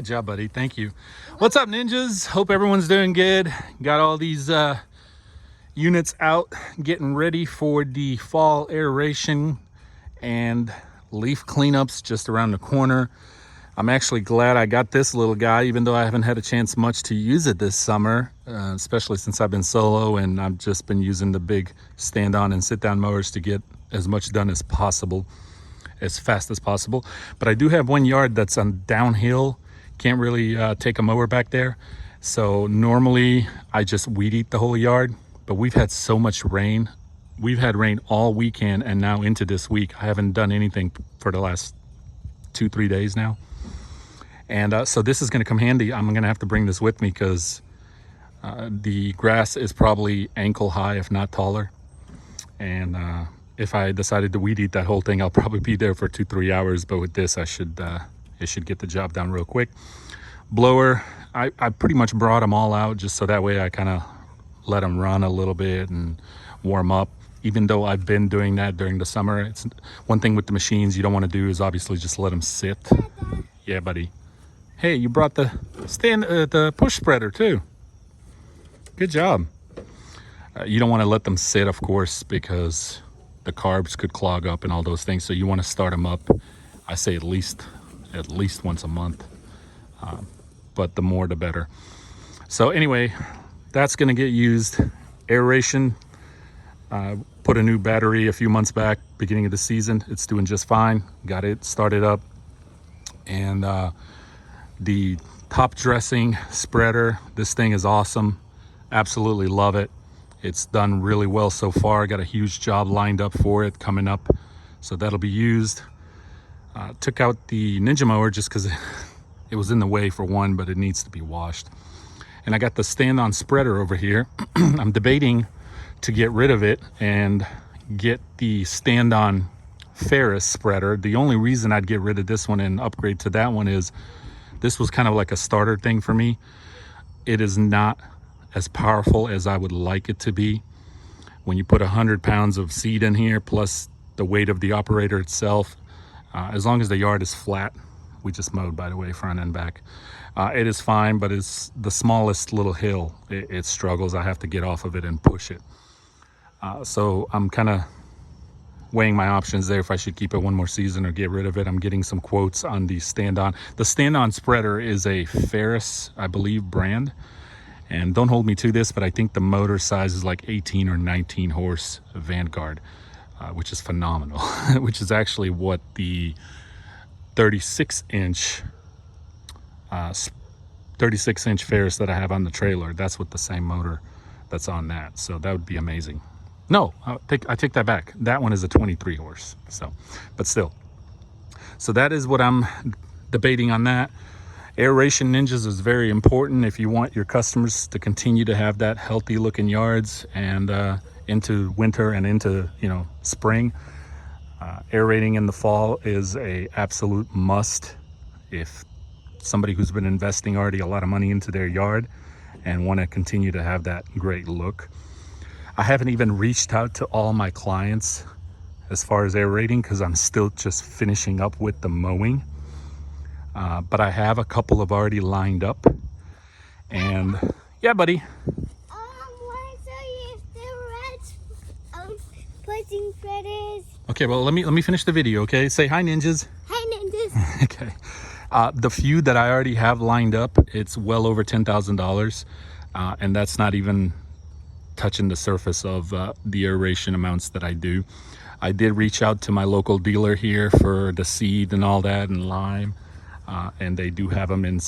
Good job, buddy. Thank you. What's up, ninjas? Hope everyone's doing good. Got all these units out, getting ready for the fall aeration and leaf cleanups just around the corner. I'm actually glad I got this little guy, even though I haven't had a chance much to use it this summer, especially since I've been solo and I've just been using the big stand-on and sit-down mowers to get as much done as possible, as fast as possible. But I do have one yard that's on downhill. Can't really take a mower back there. So normally I just weed eat the whole yard, but we've had so much rain. We've had rain all weekend and now into this week. I haven't done anything for the last 2-3 days now. And so this is going to come handy. I'm going to have to bring this with me because the grass is probably ankle high, if not taller. And if I decided to weed eat that whole thing, I'll probably be there for 2-3 hours. But with this, it should get the job done real quick. Blower, I pretty much brought them all out just so that way I kind of let them run a little bit and warm up. Even though I've been doing that during the summer, it's one thing with the machines you don't want to do is obviously just let them sit. Yeah, buddy. Hey, you brought the the push spreader too. Good job. You don't want to let them sit, of course, because the carbs could clog up and all those things. So you want to start them up. I say at least once a month, but the more the better. So anyway, that's going to get used. Aeration. Put a new battery a few months back, beginning of the season. It's doing just fine. Got it started up, and the top dressing spreader, this thing is awesome. Absolutely love it. It's done really well so far. Got a huge job lined up for it coming up, so that'll be used. Took out the Ninja mower just because it was in the way for one, but it needs to be washed. And I got the stand-on spreader over here. I'm debating to get rid of it and get the stand-on Ferris spreader. The only reason I'd get rid of this one and upgrade to that one is this was kind of like a starter thing for me. It is not as powerful as I would like it to be. When you put 100 pounds of seed in here, plus the weight of the operator itself, as long as the yard is flat, we just mowed, by the way, front and back, it is fine, but it's the smallest little hill. It struggles. I have to get off of it and push it. So I'm kind of weighing my options there if I should keep it one more season or get rid of it. I'm getting some quotes on the stand-on. The stand-on spreader is a Ferris, I believe, brand. And don't hold me to this, but I think the motor size is like 18 or 19 horse Vanguard, which is phenomenal, which is actually what the 36-inch Ferris that I have on the trailer, that's what the same motor that's on that. So that would be amazing. No, I take that back. That one is a 23 horse. So, but still. So that is what I'm debating on that. Aeration ninjas is very important if you want your customers to continue to have that healthy looking yards and into winter and into spring. Aerating in the fall is a absolute must if somebody who's been investing already a lot of money into their yard and want to continue to have that great look. I haven't even reached out to all my clients as far as aerating because I'm still just finishing up with the mowing. But I have a couple of already lined up. And yeah, buddy. Pushing spreaders. Okay, well let me finish the video, okay? Say hi, ninjas. Hi, ninjas. Okay. The few that I already have lined up, it's well over $10,000. And that's not even touching the surface of the aeration amounts that I do. I did reach out to my local dealer here for the seed and all that and lime, and they do have them in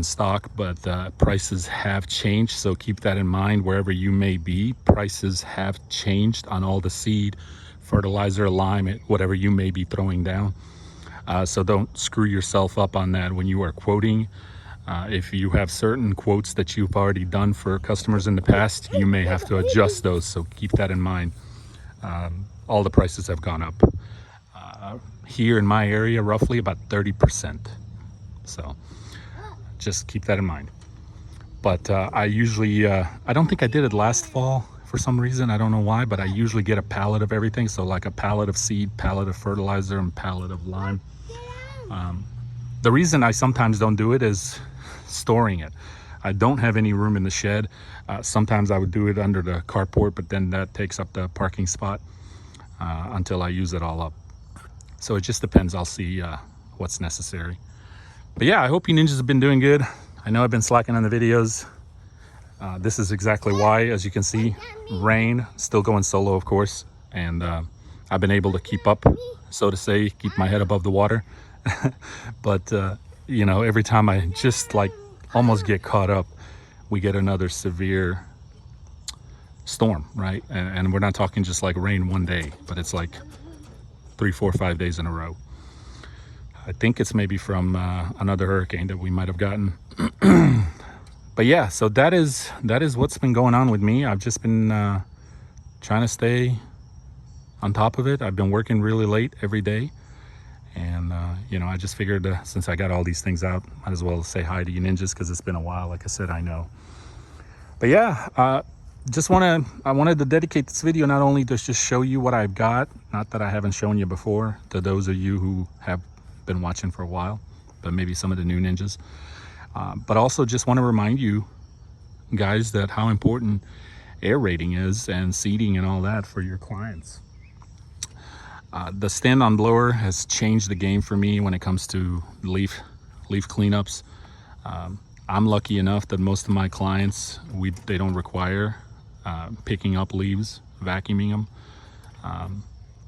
stock, but prices have changed, so keep that in mind wherever you may be. Prices have changed on all the seed, fertilizer, lime, whatever you may be throwing down. So don't screw yourself up on that when you are quoting. If you have certain quotes that you've already done for customers in the past, you may have to adjust those, so keep that in mind. All the prices have gone up. Here in my area, roughly about 30%. So just keep that in mind. But I usually, I don't think I did it last fall for some reason. I don't know why, but I usually get a pallet of everything. So like a pallet of seed, pallet of fertilizer, and pallet of lime. The reason I sometimes don't do it is storing it. I don't have any room in the shed. Sometimes I would do it under the carport, but then that takes up the parking spot until I use it all up. So it just depends. I'll see what's necessary. But yeah, I hope you ninjas have been doing good. I know I've been slacking on the videos. This is exactly why, as you can see, rain, still going solo, of course. And I've been able to keep up, so to say, keep my head above the water. But, you know, every time I just like almost get caught up, we get another severe storm, right? And we're not talking just like rain one day, but it's like 3, 4, 5 days in a row. I think it's maybe from another hurricane that we might have gotten. But yeah, so that is what's been going on with me. I've just been trying to stay on top of it. I've been working really late every day. And, you know, I just figured since I got all these things out, might as well say hi to you ninjas, because it's been a while, like I said, I know. But yeah, I wanted to dedicate this video not only to just show you what I've got, not that I haven't shown you before, to those of you who have been watching for a while, but maybe some of the new ninjas. But also just want to remind you guys that how important aerating is and seeding and all that for your clients. The stand-on blower has changed the game for me when it comes to leaf cleanups. I'm lucky enough that most of my clients, they don't require picking up leaves, vacuuming them.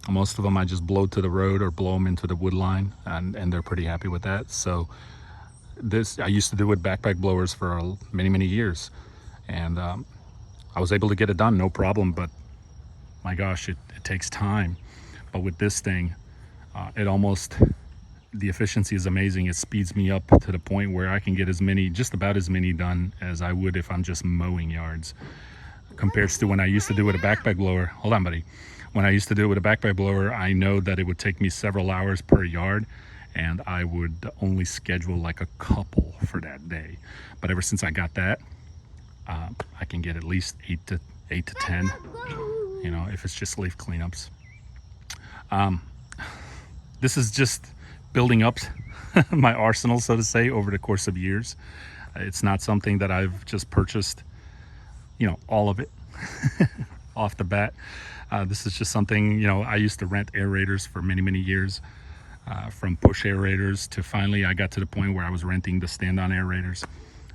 Most of them I just blow to the road or blow them into the wood line, and they're pretty happy with that. So this, I used to do with backpack blowers for many years, and I was able to get it done, no problem. But my gosh, it takes time. But with this thing, the efficiency is amazing. It speeds me up to the point where I can get just about as many done as I would if I'm just mowing yards, compared to when I used to do it with a backpack blower. Hold on, buddy. When I used to do it with a backpack blower, I know that it would take me several hours per yard, and I would only schedule like a couple for that day. But ever since I got that, I can get at least 8 to 10, you know, if it's just leaf cleanups. This is just building up my arsenal, so to say, over the course of years. It's not something that I've just purchased, you know, all of it off the bat. This is just something, you know, I used to rent aerators for many years, from push aerators to finally I got to the point where I was renting the stand-on aerators,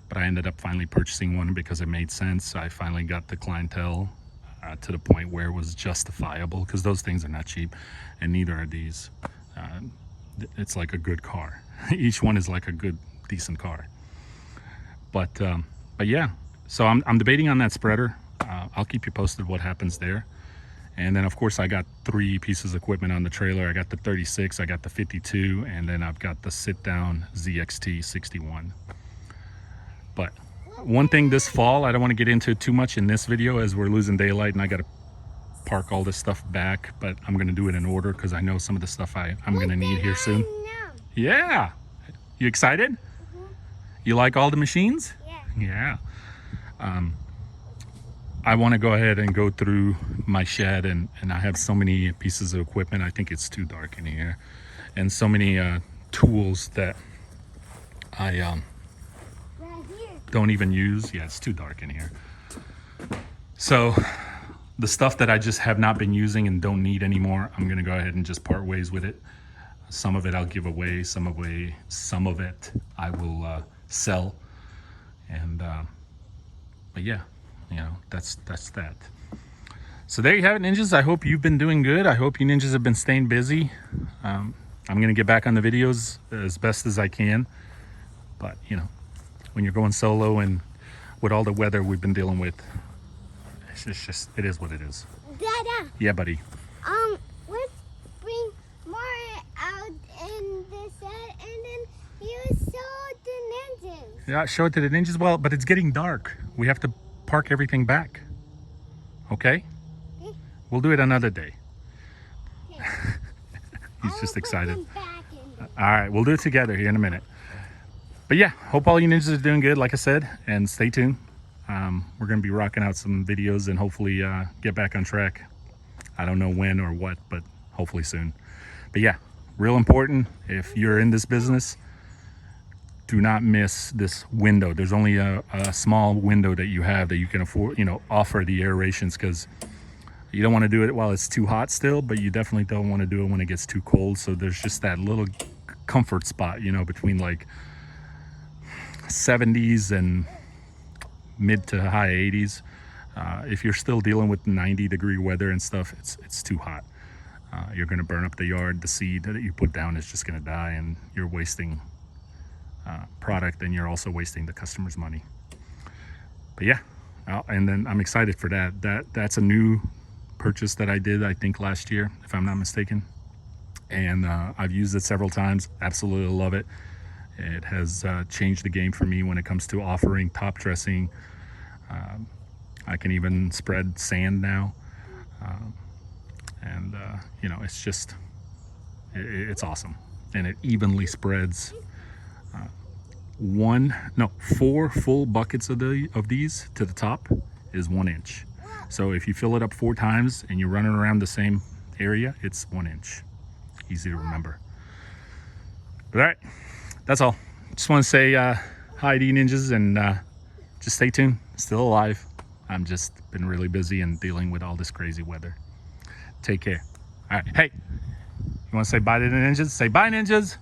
but I ended up finally purchasing one because it made sense. I finally got the clientele to the point where it was justifiable, because those things are not cheap, and neither are these. It's like a good car. Each one is like a good, decent car. But yeah, so I'm debating on that spreader. I'll keep you posted what happens there. And then of course I got 3 pieces of equipment on the trailer. I got the 36, I got the 52, and then I've got the sit-down ZXT 61. But one thing this fall, I don't want to get into too much in this video as we're losing daylight and I got to park all this stuff back, but I'm going to do it in order because I know some of the stuff I'm going to need here soon. Yeah. You excited? You like all the machines? Yeah. I want to go ahead and go through my shed, and I have so many pieces of equipment. I think it's too dark in here, and so many tools that I don't even use. Yeah, it's too dark in here. So the stuff that I just have not been using and don't need anymore, I'm gonna go ahead and just part ways with it. Some of it I'll give away, some of it I will sell. And but yeah, you know, that's that. So there you have it, ninjas. I hope you've been doing good. I hope you ninjas have been staying busy. I'm gonna get back on the videos as best as I can, but you know, when you're going solo and with all the weather we've been dealing with, it's just, it is what it is. Dada. Yeah, buddy. Let's bring more out in the set, and then you show the ninjas. Yeah, show it to the ninjas. Well, but it's getting dark. We have to park everything back. Okay? Okay. We'll do it another day. Okay. He's just excited. All All right, we'll do it together here in a minute. But yeah, hope all you ninjas are doing good, like I said, and stay tuned. We're going to be rocking out some videos and hopefully get back on track. I don't know when or what, but hopefully soon. But yeah, real important, if you're in this business, do not miss this window. There's only a small window that you have that you can afford, offer the aerations, because you don't want to do it while it's too hot still, but you definitely don't want to do it when it gets too cold. So there's just that little comfort spot, between like 70s and mid to high 80s. If you're still dealing with 90-degree weather and stuff, it's too hot. You're going to burn up the yard. The seed that you put down is just going to die, and you're wasting product, and you're also wasting the customer's money. But yeah, and then I'm excited for that's a new purchase that I did, I think last year, if I'm not mistaken, and I've used it several times. Absolutely love it. It has changed the game for me when it comes to offering top dressing. I can even spread sand now, and it's just it's awesome, and it evenly spreads. 4 full buckets of these to the top is 1 inch. So if you fill it up 4 times and you're running around the same area, it's 1 inch. Easy to remember. But all right, that's all. Just want to say hi to you ninjas, and just stay tuned. Still alive. I'm just been really busy and dealing with all this crazy weather. Take care. All right, hey, you want to say bye to the ninjas? Say bye, ninjas.